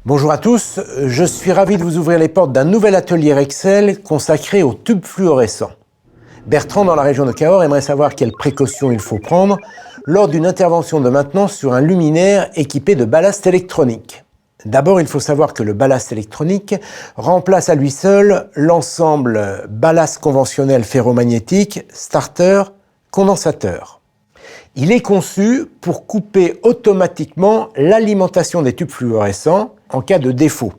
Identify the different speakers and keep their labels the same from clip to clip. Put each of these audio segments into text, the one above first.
Speaker 1: Bonjour à tous, je suis ravi de vous ouvrir les portes d'un nouvel atelier Rexel consacré aux tubes fluorescents. Bertrand, dans la région de Cahors, aimerait savoir quelles précautions il faut prendre lors d'une intervention de maintenance sur un luminaire équipé de ballast électronique. D'abord, il faut savoir que le ballast électronique remplace à lui seul l'ensemble ballast conventionnel ferromagnétique, starter, condensateur. Il est conçu pour couper automatiquement l'alimentation des tubes fluorescents en cas de défaut.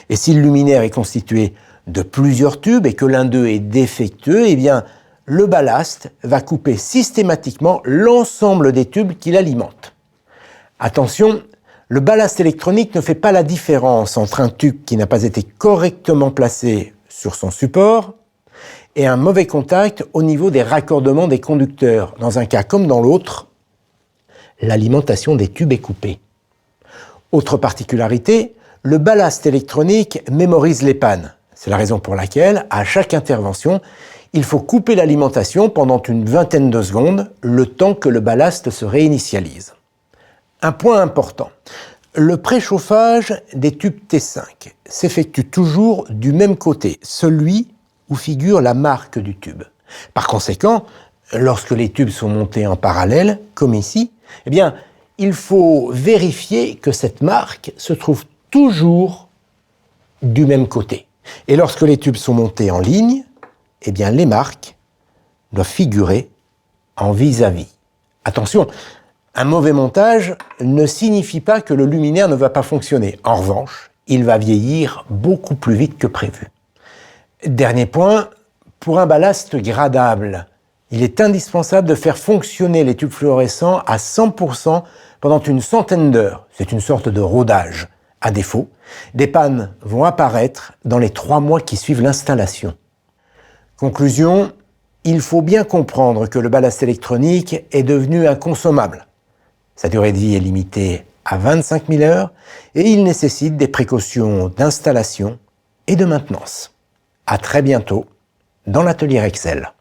Speaker 1: Et si le luminaire est constitué de plusieurs tubes et que l'un d'eux est défectueux, eh bien, le ballast va couper systématiquement l'ensemble des tubes qui l'alimentent. Attention, le ballast électronique ne fait pas la différence entre un tube qui n'a pas été correctement placé sur son support et un mauvais contact au niveau des raccordements des conducteurs. Dans un cas comme dans l'autre, l'alimentation des tubes est coupée. Autre particularité, le ballast électronique mémorise les pannes. C'est la raison pour laquelle, à chaque intervention, il faut couper l'alimentation pendant une vingtaine de secondes, le temps que le ballast se réinitialise. Un point important, le préchauffage des tubes T5 s'effectue toujours du même côté, celui où figure la marque du tube. Par conséquent, lorsque les tubes sont montés en parallèle, comme ici, eh bien, il faut vérifier que cette marque se trouve toujours du même côté. Et lorsque les tubes sont montés en ligne, eh bien, les marques doivent figurer en vis-à-vis. Attention, un mauvais montage ne signifie pas que le luminaire ne va pas fonctionner. En revanche, il va vieillir beaucoup plus vite que prévu. Dernier point, pour un ballast gradable, il est indispensable de faire fonctionner les tubes fluorescents à 100% pendant une centaine d'heures. C'est une sorte de rodage. À défaut, des pannes vont apparaître dans les 3 mois qui suivent l'installation. Conclusion, il faut bien comprendre que le ballast électronique est devenu inconsommable. Sa durée de vie est limitée à 25 000 heures et il nécessite des précautions d'installation et de maintenance. À très bientôt dans l'atelier Rexel.